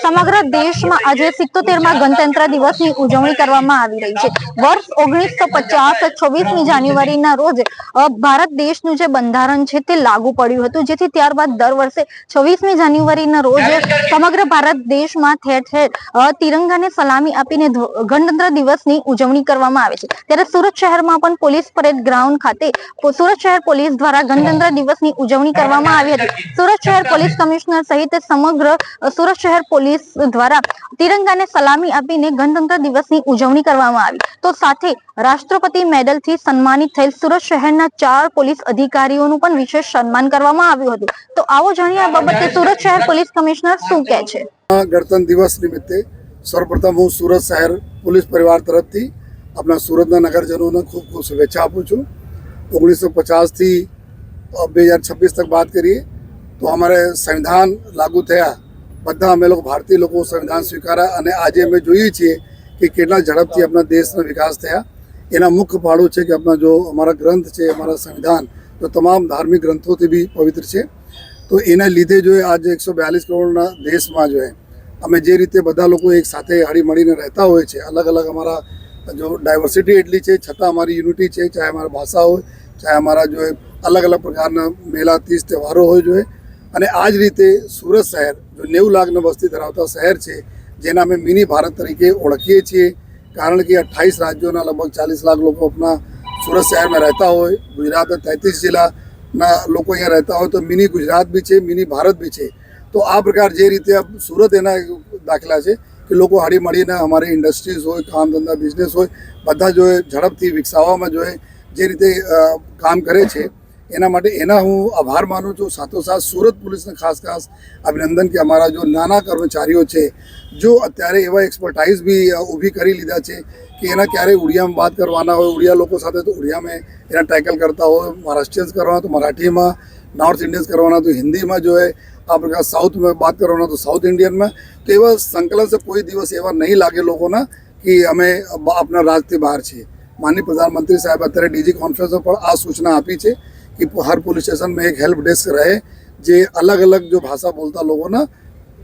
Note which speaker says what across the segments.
Speaker 1: સમગ્ર દેશમાં આજે 77મા ગણતંત્ર દિવસની ઉજવણી કરવામાં આવી રહી છે। વર્ષ 1950 26મી જાન્યુઆરીના રોજ ભારત દેશનું જે બંધારણ છે તે લાગુ પડ્યું હતું, જેથી ત્યારબાદ દર વર્ષે 26મી જાન્યુઆરીના રોજ સમગ્ર ભારત દેશમાં ઠેર ઠેર તિરંગાને સલામી આપીને ગણતંત્ર દિવસની ઉજવણી કરવામાં આવે છે। ત્યારે સુરત શહેરમાં પણ પોલીસ પરેડ ગ્રાઉન્ડ ખાતે સુરત શહેર પોલીસ દ્વારા ગણતંત્ર દિવસની ઉજવણી કરવામાં આવી હતી। સુરત શહેર પોલીસ કમિશનર સહિત સમગ્ર સુરત શહેર પોલીસ દ્વારા તિરંગાને સલામી આપીને ગણતંત્ર દિવસની ઉજવણી કરવામાં આવી। તો સાથે રાષ્ટ્રપતિ મેડલથી સન્માનિત થયેલ સુરત શહેરના 4 પોલીસ અધિકારીઓનું પણ વિશેષ સન્માન કરવામાં આવ્યું હતું। તો આવો જાણીએ આ બાબતે સુરત શહેર પોલીસ કમિશનર શું કહે છે।
Speaker 2: ગણતંત્ર દિવસ નિમિત્તે સર્વપ્રથમ હું સુરત શહેર પોલીસ પરિવાર તરફથી આપણા સુરતના નગરજનોને ખૂબ ખૂબ શુભેચ્છા આપું છું। 1950 થી 2026 तक बात करिए तो हमारे संविधान लागू થયા, બધા અમે લોકો ભારતીય લોકો સંવિધાન સ્વીકાર્યા અને આજે અમે જોઈએ છીએ કે કેટલા ઝડપથી આપણા દેશનો વિકાસ થયા। એના મુખ્ય પાડો છે કે આપણા જો અમારા ગ્રંથ છે, અમારા સંવિધાન જો તમામ ધાર્મિક ગ્રંથોથી બી પવિત્ર છે। તો એના લીધે જો આજે 142 કરોડના દેશમાં જો અમે જે રીતે બધા લોકો એક સાથે હળી મળીને રહેતા હોય છે, અલગ અલગ અમારા जो डाइवर्सिटी एटली है छता हमारी यूनिटी है, चाहे हमारा भाषा हो, चाहे हमारा जो है अलग अलग प्रकार मेला तीज त्यौहारों हो जो है। અને આ જ રીતે સુરત શહેર જો 90 લાખની વસ્તી ધરાવતા શહેર છે, જેના અમે મિની ભારત તરીકે ઓળખીએ છીએ, કારણ કે 28 રાજ્યોના લગભગ 40 લાખ લોકો આપણા સુરત શહેરમાં રહેતા હોય। ગુજરાતના 33 જિલ્લાના લોકો અહીંયા રહેતા હોય, તો મિની ગુજરાત બી છે, મિની ભારત બી છે। તો આ પ્રકાર જે રીતે સુરત એના દાખલા છે કે લોકો હળી મળીને અમારી ઇન્ડસ્ટ્રીઝ હોય, કામ ધંધા બિઝનેસ હોય, બધા જો ઝડપથી વિકસાવવામાં જો જે રીતે કામ કરે છે, એના માટે એના હું આભાર માનું છું। સાથોસાથ સુરત પોલીસને ખાસ અભિનંદન કે અમારા જો નાના કર્મચારીઓ છે, જો અત્યારે એવા એક્સપર્ટાઇઝ બી ઊભી કરી લીધા છે કે એના ક્યારેય ઉડિયામાં વાત કરવાના હોય, ઉડિયા લોકો સાથે તો ઉડિયામાં એના ટેકલ કરતા હોય, મહારાષ્ટ્રીયન્સ કરવાના તો મરાઠીમાં, નોર્થ ઇન્ડિયન્સ કરવાના તો हिंदीમાં जो है આ પ્રકાર साउथ में बात करवाना तो साउथ इंडियन में। तो एवं संकलन से कोई दिवस एवं नहीं लागे लोगों ना कि हमें अपना राज्य से बहार है। माननीय प्रधानमंत्री साहब अत्यारे डीजी कॉन्फ्रेंस पर आ सूचना आपी है कि हर पुलिस स्टेशन में एक हेल्प डेस्क रहे, जे अलग अलग जो भाषा बोलता लोगों ना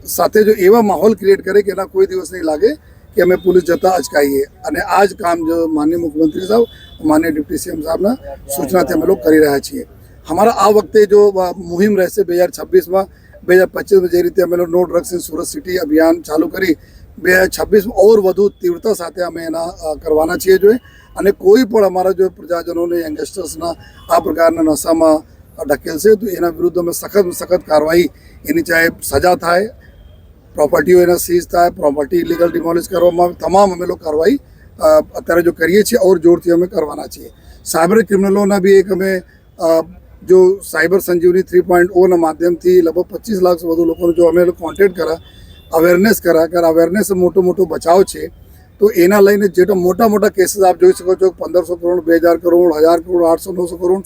Speaker 2: साथे जो एवं माहौल क्रिएट करे कि ना कोई दिवस नहीं लागे कि हमें पुलिस जता अचकाईए। और आज काम जो माननीय मुख्यमंत्री साहब, माननीय डिप्टी सीएम साहब ना सूचना थे हम लोग कर रहा छे। हमारा आ वक्ते जो मुहिम रहશે 2026 में 2025 में जे रीते અમે no drugs in Surat city અભિયાન ચાલુ કરી 2026 में और વધુ તીવ્રતા સાથે અમે એના કરવાના છીએ જોઈએ। અને કોઈ પણ અમારા જો પ્રજાજનોને યંગસ્ટર્સના આ પ્રકારના નશામાં ઢકેલશે તો એના વિરુદ્ધ અમે સખત કાર્યવાહી, એની ચાહે સજા થાય, પ્રોપર્ટીઓ એના સીઝ થાય, પ્રોપર્ટી ઇલીગલ ડિમોલિશ કરવામાં તમામ અમે લોકો કાર્યવાહી અત્યારે જો કરીએ છીએ और જોરથી અમે કરવાના છીએ। સાયબર ક્રિમિનલોના બી એક અમે जो साइबर संजीवनी 3.0 ना माध्यम थी लगभग 25 लाख से વધુ લોકોને જો અમે કોન્ટેક્ટ કરા, અવેરનેસ કરા અવેરનેસ મોટો બચાવ છે। તો એના લઈને જેટલા મોટા કેસીસ આપ જોઈ શકો છો, 1500 કરોડ, 2000 કરોડ, 1000 કરોડ, 800 900 કરોડ,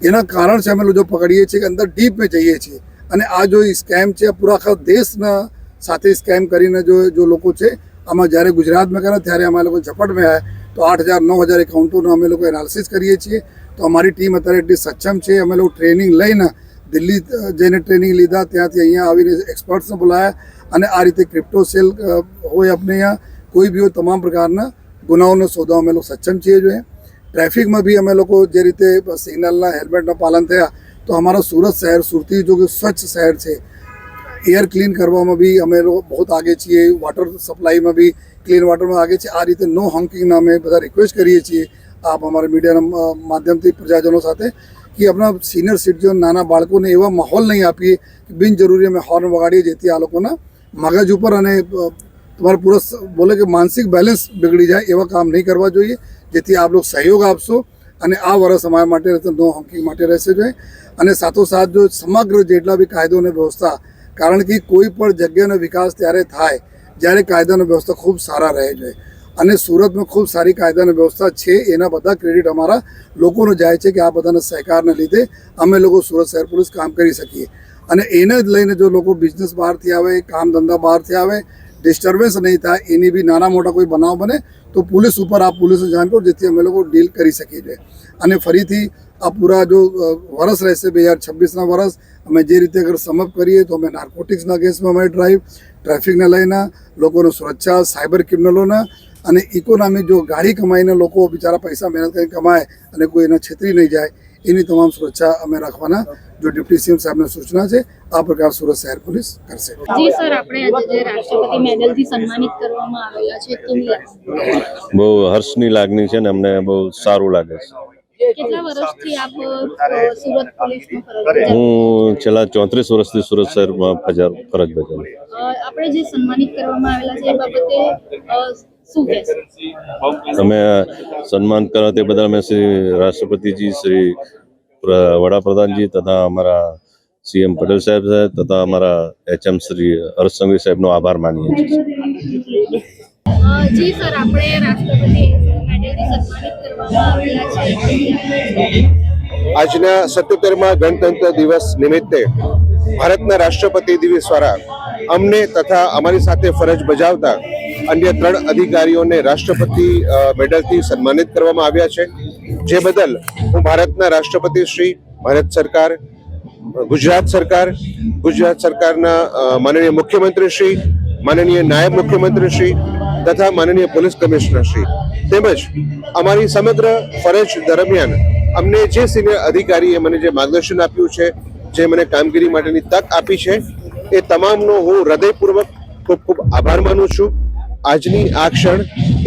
Speaker 2: એના કારણ છે અમે જો પકડીએ છીએ કે અંદર ડીપ में જઈએ છીએ। અને આ જો સ્કેમ છે પૂરા આખા દેશના સાથે સ્કેમ કરીને જો લોકો છે, આમાં જ્યારે ગુજરાતમાં કર્યા ત્યારે અમે લોકો ઝપટ में આવ્યા તો 8000 9000 એકાઉન્ટોનો અમે લોકો એનાલિસિસ કરીએ છીએ। तो हमारी टीम અત્યારે એટલી સક્ષમ છે, અમે લોકો ટ્રેનિંગ લઈને દિલ્હી જઈને ટ્રેનિંગ લીધા, ત્યાંથી અહીંયા આવીને એક્સપર્ટ્સને બોલાયા અને આ રીતે ક્રિપ્ટો સેલ હોય આપણે અહીંયા કોઈ બી હોય તમામ પ્રકારના ગુનાઓને શોધવા અમે લોકો સક્ષમ છીએ જોઈએ। ટ્રાફિકમાં બી અમે લોકો જે રીતે સિગ્નલના હેલ્મેટના પાલન થયા તો અમારા સુરત શહેર સુરતી જો કે સ્વચ્છ શહેર છે, એર ક્લીન કરવામાં બી અમે લોકો बहुत आगे છીએ, વોટર સપ્લાયમાં બી ક્લીન વોટરમાં આગે છે। આ રીતે નો હોંકિંગના અમે બધા રિક્વેસ્ટ કરીએ છીએ आप हमारे मीडिया माध्यम से प्रजाजनों साथे कि अपना सीनियर सिटीजन नाना बाळको ने एवा माहौल नहीं आपीए कि बिनजरूरी में हॉर्न वगाड़ीए, जेथी आ लोकोना मगज ऊपर अने तुम्हारा पूरा बोले कि मानसिक बैलेंस बिगड़ी जाए एवा काम नहीं करवा जोईए। जेथी आप लोग सहयोग आपशो અને આ વર્ષ અમારા માટે નો હોંકિંગ માટે રહેશે જોઈએ। અને સાથોસાથ જો સમગ્ર જેટલા બી કાયદો અને વ્યવસ્થા, કારણ કે કોઈ પણ જગ્યાનો વિકાસ ત્યારે થાય જ્યારે કાયદાનો વ્યવસ્થા ખૂબ સારા રહે જોઈએ। અને સુરતમાં ખૂબ સારી કાયદાની વ્યવસ્થા છે, એના બધા ક્રેડિટ અમારા લોકોને જાય છે કે આ બધાના સહકારના લીધે અમે લોકો સુરત શહેર પોલીસ કામ કરી શકીએ। અને એને જ લઈને જો લોકો બિઝનેસ બહારથી આવે, કામ ધંધા બહારથી આવે, ડિસ્ટર્બન્સ નહીં થાય, એની બી નાના મોટા કોઈ બનાવ બને તો પોલીસ ઉપર આ પોલીસને જાણ કરો, જેથી અમે લોકો ડીલ કરી શકીએ છીએ। અને ફરીથી આ પૂરા જો વર્ષ રહેશે 2026ના વર્ષ અમે જે રીતે અગર સમઅપ કરીએ તો અમે નાર્કોટિક્સના કેસમાં અમારી ડ્રાઈવ, ટ્રાફિકને લઈને લોકોની સુરક્ષા, સાયબર ક્રિમિનલોના અને ઇકોનોમી જો ગાડી કમાઈને લોકો બિચારા પૈસા મહેનત કરીને કમાય અને કોઈ એને છેતરી નહીં જાય એની તમામ સુરક્ષા અમે રાખવાના જો ડિપ્ટી સીએમ સાહેબની સૂચના છે આ પ્રકાર સુરત શહેર પોલીસ કરશે.
Speaker 3: જી સર, આપણે આજે જે રાષ્ટ્રપતિ મેડલથી સન્માનિત કરવામાં આવેલા છે કેવી લાગણી?
Speaker 4: બહુ હર્ષની લાગણી છે ને અમને બહુ સારું લાગે છે.
Speaker 3: કેટલા વર્ષથી આપ સુરત પોલીસમાં ફરજ બજાવો?
Speaker 4: હું છેલ્લા 34 વર્ષથી સુરત શહેરમાં ફરજ બજાવું.
Speaker 3: આપણે જે સન્માનિત કરવામાં આવેલા છે એ બાબતે શું કહેશો?
Speaker 4: અમે સન્માન કરવા તે બદલ અમે શ્રી રાષ્ટ્રપતિજી, શ્રી વડાપ્રધાનજી તથા અમારા સીએમ પટેલ સાહેબ તથા અમારા એચએમ શ્રી હર્ષ સંઘવી સાહેબનો આભાર માનીએ છીએ.
Speaker 3: જી સર, આપણે રાષ્ટ્રપતિ મેડલથી સન્માનિત કરવામાં આવેલા છે.
Speaker 5: આજના 77મા ગણતંત્ર દિવસ નિમિત્તે ભારતના રાષ્ટ્રપતિ દિવસ દ્વારા અમને તથા અમારી સાથે ફરજ બજાવતા અન્ય 3 અધિકારીઓને રાષ્ટ્રપતિ મેડલથી સન્માનિત કરવામાં આવ્યા છે, જે બદલ હું ભારતના રાષ્ટ્રપતિ શ્રી, ભારત સરકાર, ગુજરાત સરકારના માનનીય મુખ્યમંત્રી શ્રી, માનનીય નાયબ મુખ્યમંત્રી શ્રી તથા માનનીય પોલીસ કમિશનર શ્રી તેમજ અમારી સમગ્ર ફરજ દરમિયાન અમને જે સિનિયર અધિકારીએ મને જે માર્ગદર્શન આપ્યું છે, જે મને કામગીરી માટેની તક આપી છે, એ તમામનો હું હૃદયપૂર્વક ખૂબ ખૂબ આભાર માનું છું. આજની આ ક્ષણ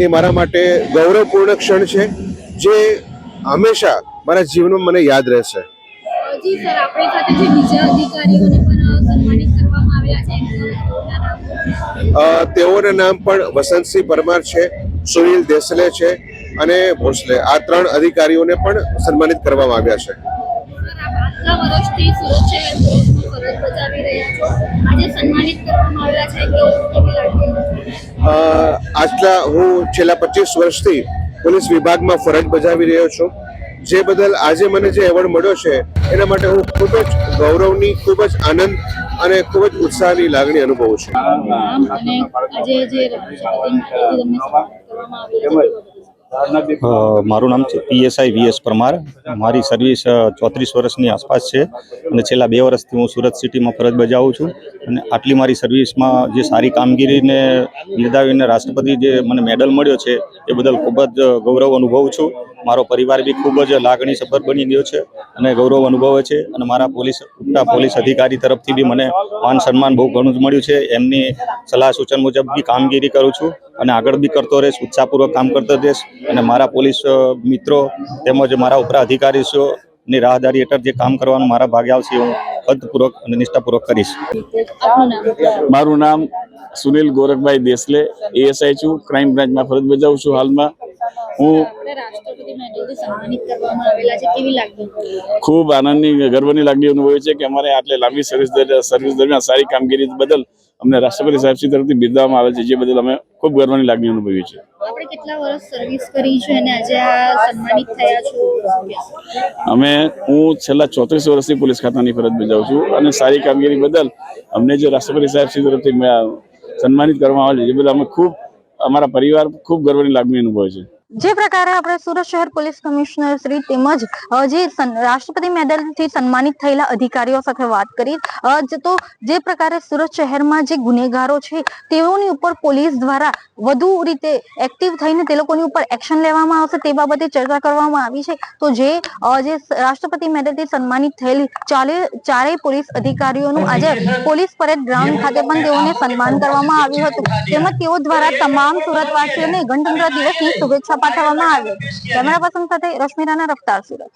Speaker 5: એ મારા માટે ગૌરવપૂર્ણ ક્ષણ છે, જે હંમેશા મારા જીવનમાં મને યાદ રહેશે.
Speaker 3: જી સર, આપણી સાથે જે બીજા અધિકારીઓને પણ સન્માનિત કરવામાં આવ્યા છે
Speaker 5: તેઓના નામ પણ વસંતસિંહ પરમાર છે, સુનિલ દેસલે છે અને ભોસલે. આ 3 અધિકારીઓને પણ સન્માનિત કરવામાં આવ્યા છે.
Speaker 3: સર, આપ આટલા વર્ષથી સુરત શહેર પોલીસમાં ફરજ બજાવી રહ્યા છો, આજે સન્માનિત કરવામાં આવ્યા છે કેવી લાગણી?
Speaker 5: હું છેલ્લા 25 વર્ષથી પોલીસ વિભાગમાં ફરજ બજાવી રહ્યો છું, જે બદલ આજે મને જે એવોર્ડ મળ્યો છે એના માટે હું ખૂબ જ ગૌરવની, ખૂબ જ આનંદ અને ખૂબ જ ઉત્સાહની લાગણી અનુભવું છું.
Speaker 3: નામ અને આજે જે રાષ્ટ્રપતિ મેડલથી તમને સન્માનિત કરવામાં આવેલા છે.
Speaker 6: મારું નામ છે પીએસઆઈ વીએસ પરમાર. મારી સર્વિસ 34 વર્ષની આસપાસ છે અને છેલ્લા 2 વર્ષથી હું સુરત સિટીમાં ફરજ બજાવું છું. અને આટલી મારી સર્વિસમાં જે સારી કામગીરીને બિરદાવીને રાષ્ટ્રપતિ જે મને મેડલ મળ્યો છે એ બદલ ખૂબ જ ગૌરવ અનુભવું છું. મારો પરિવાર બી ખૂબ જ લાગણી સભર બની ગયો છે અને ગૌરવ અનુભવે છે. અને મારા પોલીસ અધિકારી તરફથી બી મને માન સન્માન બહુ ઘણું જ મળ્યું છે. એમની સલાહ સૂચન મુજબ બી કામગીરી કરું છું અને આગળ બી કરતો રહીશ, ઉત્સાહપૂર્વક કામ કરતો રહીશ. અને મારા પોલીસ મિત્રો તેમજ મારા ઉપરા અધિકારીઓની રાહદારી હેઠળ જે કામ કરવાનું મારા ભાગે આવશે હું હદપૂર્વક અને નિષ્ઠાપૂર્વક કરીશ.
Speaker 3: આપનું નામ?
Speaker 7: મારું નામ સુનિલ ગોરખભાઈ દેસલે, એએસઆઈ છું, ક્રાઇમ બ્રાન્ચમાં ફરજ બજાવું છું. હાલમાં હું
Speaker 3: રાષ્ટ્રપતિ મેડલથી સન્માનિત કરવામાં આવેલા છે કેવી લાગણી?
Speaker 7: ખૂબ આનંદની, ગર્વની લાગણી અનુભવી છે કે અમારે આટલી લાંબી સર્વિસ દરમિયાન સારી કામગીરી બદલ અમને રાષ્ટ્રપતિ સાહેબશ્રી તરફથી બિરદાવવામાં આવે છે, જે બદલ અમે ખૂબ ગર્વની લાગણી અનુભવી છે.
Speaker 3: આપણે કેટલા વર્ષ સર્વિસ કરી છે અને આજે આ સન્માનિત થયા છો?
Speaker 7: હું છેલ્લા 34 વર્ષથી પોલીસ ખાતાની ફરજ બજાવું છું અને સારી કામગીરી બદલ અમને જે રાષ્ટ્રપતિ સાહેબશ્રી તરફથી સન્માનિત કરવામાં આવે છે, જે બદલ અમે અમારા પરિવાર ખૂબ ગર્વની લાગણી અનુભવે છે.
Speaker 1: જે પ્રકારે આપણે સુરત શહેર પોલીસ કમિશનર શ્રી તેમજ જે રાષ્ટ્રપતિ મેડલથી સન્માનિત થયેલા અધિકારીઓ સાથે વાત કરી, તો જે પ્રકારે સુરત શહેરમાં જે ગુનેગારો છે તેઓની ઉપર પોલીસ દ્વારા વધુ રીતે એક્ટિવ થઈને તે લોકોની ઉપર એક્શન લેવામાં આવશે તે બાબતે ચર્ચા કરવામાં આવી છે. તો જે રાષ્ટ્રપતિ મેડલથી સન્માનિત થયેલી ચારેય પોલીસ અધિકારીઓનું આજે પોલીસ પરેડ ગ્રાઉન્ડ ખાતે પણ તેઓને સન્માન કરવામાં આવ્યું હતું. તેમજ તેઓ દ્વારા તમામ સુરતવાસીઓને ગણતંત્ર દિવસની શુભેચ્છા પાઠવવામાં આવી. કેમેરા પર્સન સાથે રશ્મિ રાણા, રફતાર, સુરત.